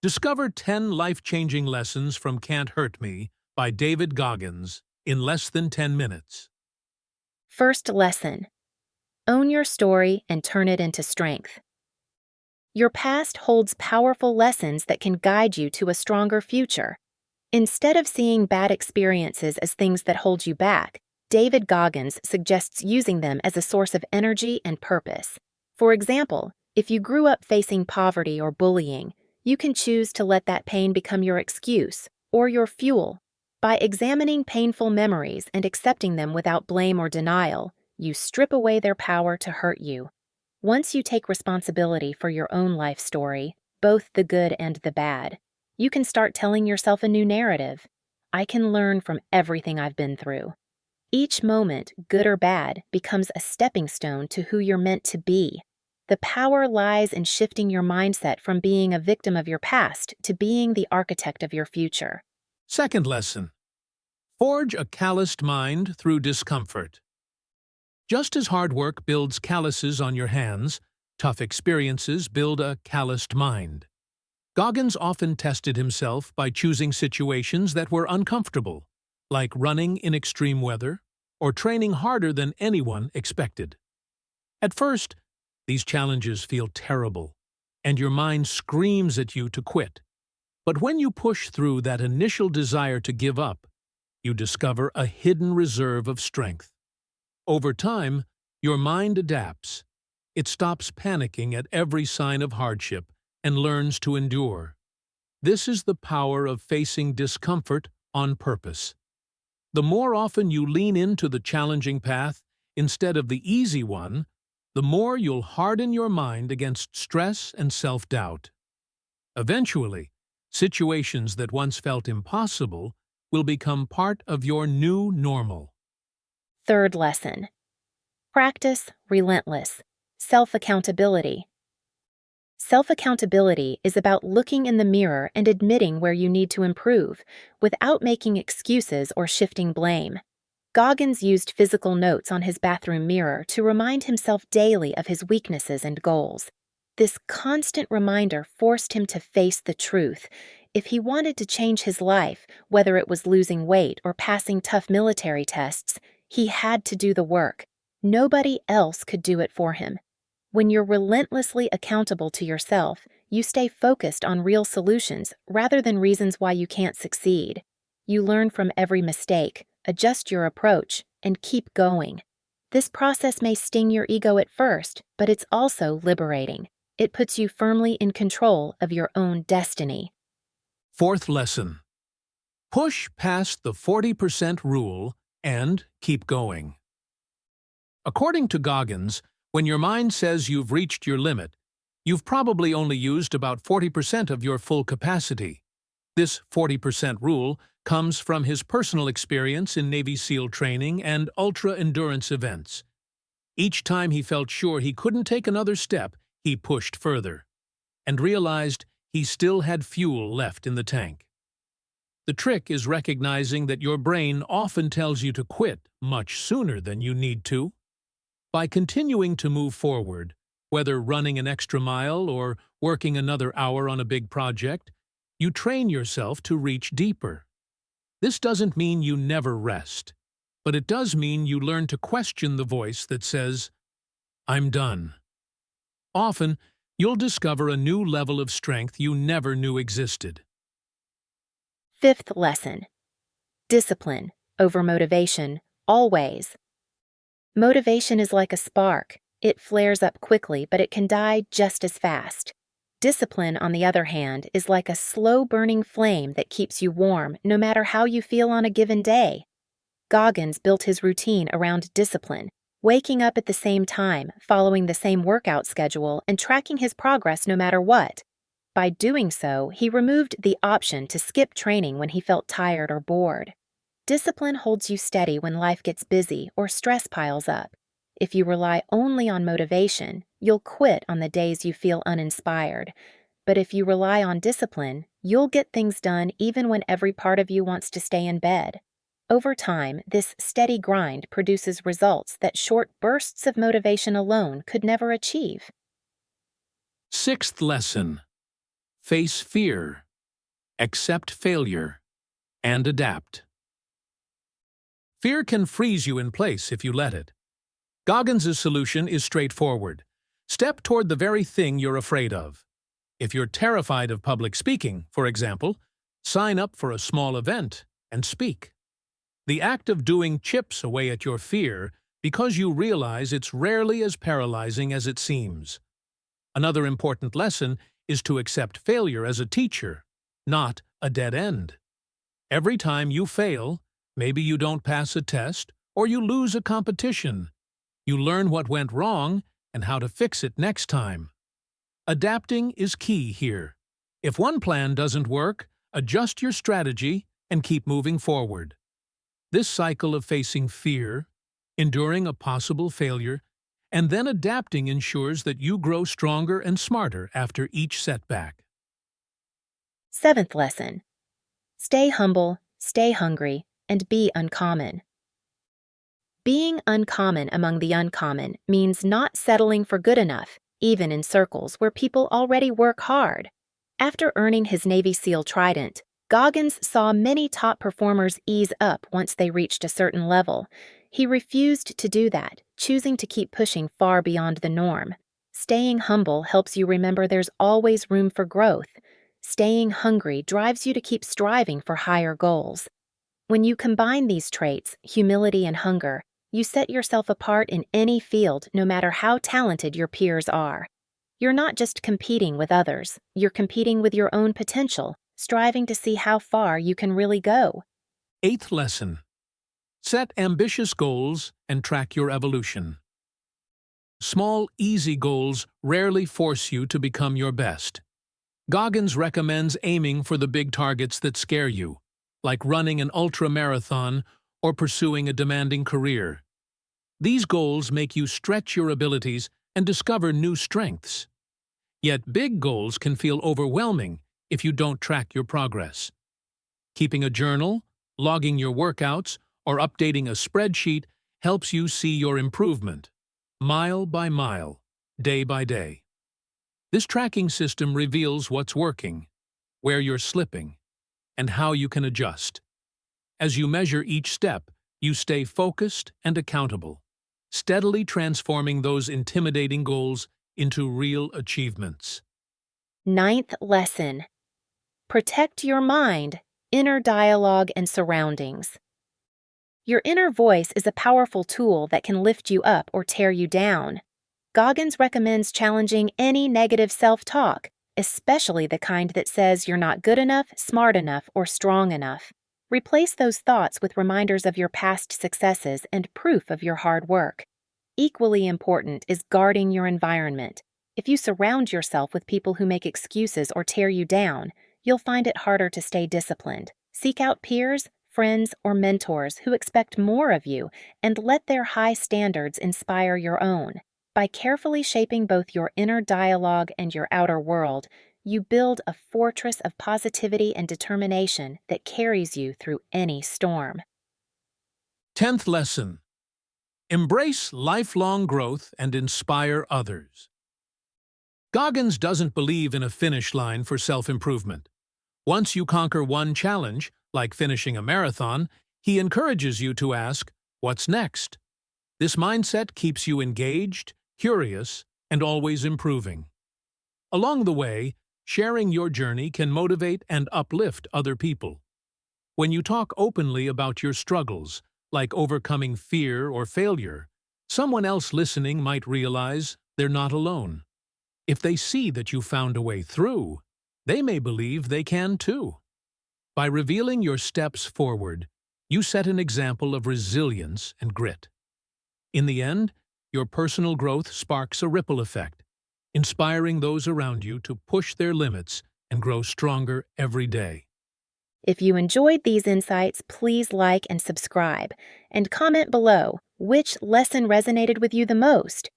Discover 10 life-changing lessons from Can't Hurt Me by David Goggins in less than 10 minutes. First lesson: own your story and turn it into strength. Your past holds powerful lessons that can guide you to a stronger future. Instead of seeing bad experiences as things that hold you back, David Goggins suggests using them as a source of energy and purpose. For example, if you grew up facing poverty or bullying, you can choose to let that pain become your excuse or your fuel. By examining painful memories and accepting them without blame or denial, you strip away their power to hurt you. Once you take responsibility for your own life story, both the good and the bad, you can start telling yourself a new narrative. I can learn from everything I've been through. Each moment, good or bad, becomes a stepping stone to who you're meant to be. The power lies in shifting your mindset from being a victim of your past to being the architect of your future. Second lesson: forge a calloused mind through discomfort. Just as hard work builds calluses on your hands, tough experiences build a calloused mind. Goggins often tested himself by choosing situations that were uncomfortable, like running in extreme weather or training harder than anyone expected. At first, these challenges feel terrible, and your mind screams at you to quit. But when you push through that initial desire to give up, you discover a hidden reserve of strength. Over time, your mind adapts. It stops panicking at every sign of hardship and learns to endure. This is the power of facing discomfort on purpose. The more often you lean into the challenging path instead of the easy one, the more you'll harden your mind against stress and self-doubt. Eventually, situations that once felt impossible will become part of your new normal. Third lesson: practice relentless self-accountability. Self-accountability is about looking in the mirror and admitting where you need to improve, without making excuses or shifting blame. Goggins used physical notes on his bathroom mirror to remind himself daily of his weaknesses and goals. This constant reminder forced him to face the truth. If he wanted to change his life, whether it was losing weight or passing tough military tests, he had to do the work. Nobody else could do it for him. When you're relentlessly accountable to yourself, you stay focused on real solutions rather than reasons why you can't succeed. You learn from every mistake, adjust your approach, and keep going. This process may sting your ego at first, but it's also liberating. It puts you firmly in control of your own destiny. Fourth lesson: push past the 40% rule and keep going. According to Goggins, when your mind says you've reached your limit, you've probably only used about 40% of your full capacity. This 40% rule comes from his personal experience in Navy SEAL training and ultra-endurance events. Each time he felt sure he couldn't take another step, he pushed further, and realized he still had fuel left in the tank. The trick is recognizing that your brain often tells you to quit much sooner than you need to. By continuing to move forward, whether running an extra mile or working another hour on a big project, you train yourself to reach deeper. This doesn't mean you never rest, but it does mean you learn to question the voice that says, "I'm done." Often, you'll discover a new level of strength you never knew existed. Fifth lesson: discipline over motivation, always. Motivation is like a spark. It flares up quickly, but it can die just as fast. Discipline, on the other hand, is like a slow-burning flame that keeps you warm no matter how you feel on a given day. Goggins built his routine around discipline, waking up at the same time, following the same workout schedule, and tracking his progress no matter what. By doing so, he removed the option to skip training when he felt tired or bored. Discipline holds you steady when life gets busy or stress piles up. If you rely only on motivation, you'll quit on the days you feel uninspired. But if you rely on discipline, you'll get things done even when every part of you wants to stay in bed. Over time, this steady grind produces results that short bursts of motivation alone could never achieve. Sixth lesson: face fear, accept failure, and adapt. Fear can freeze you in place if you let it. Goggins' solution is straightforward. Step toward the very thing you're afraid of. If you're terrified of public speaking, for example, sign up for a small event and speak. The act of doing chips away at your fear because you realize it's rarely as paralyzing as it seems. Another important lesson is to accept failure as a teacher, not a dead end. Every time you fail, maybe you don't pass a test or you lose a competition, you learn what went wrong and how to fix it next time. Adapting is key here. If one plan doesn't work, adjust your strategy and keep moving forward. This cycle of facing fear, enduring a possible failure, and then adapting ensures that you grow stronger and smarter after each setback. 7th lesson. Stay humble, stay hungry, and be uncommon. Being uncommon among the uncommon means not settling for good enough, even in circles where people already work hard. After earning his Navy SEAL trident, Goggins saw many top performers ease up once they reached a certain level. He refused to do that, choosing to keep pushing far beyond the norm. Staying humble helps you remember there's always room for growth. Staying hungry drives you to keep striving for higher goals. When you combine these traits, humility and hunger, you set yourself apart in any field, no matter how talented your peers are. You're not just competing with others, you're competing with your own potential, striving to see how far you can really go. 8th lesson. Set ambitious goals and track your evolution. Small, easy goals rarely force you to become your best. Goggins recommends aiming for the big targets that scare you, like running an ultra-marathon or pursuing a demanding career. These goals make you stretch your abilities and discover new strengths. Yet big goals can feel overwhelming if you don't track your progress. Keeping a journal, logging your workouts, or updating a spreadsheet helps you see your improvement, mile by mile, day by day. This tracking system reveals what's working, where you're slipping, and how you can adjust. As you measure each step, you stay focused and accountable, steadily transforming those intimidating goals into real achievements. 9th lesson. Protect your mind, inner dialogue, and surroundings. Your inner voice is a powerful tool that can lift you up or tear you down. Goggins recommends challenging any negative self-talk, especially the kind that says you're not good enough, smart enough, or strong enough. Replace those thoughts with reminders of your past successes and proof of your hard work. Equally important is guarding your environment. If you surround yourself with people who make excuses or tear you down, you'll find it harder to stay disciplined. Seek out peers, friends, or mentors who expect more of you and let their high standards inspire your own. By carefully shaping both your inner dialogue and your outer world, you build a fortress of positivity and determination that carries you through any storm. 10th lesson. Embrace lifelong growth and inspire others. Goggins doesn't believe in a finish line for self-improvement. Once you conquer one challenge, like finishing a marathon, he encourages you to ask, "What's next?" This mindset keeps you engaged, curious, and always improving. Along the way, sharing your journey can motivate and uplift other people. When you talk openly about your struggles, like overcoming fear or failure, someone else listening might realize they're not alone. If they see that you found a way through, they may believe they can too. By revealing your steps forward, you set an example of resilience and grit. In the end, your personal growth sparks a ripple effect, inspiring those around you to push their limits and grow stronger every day. If you enjoyed these insights, please like and subscribe, and comment below which lesson resonated with you the most.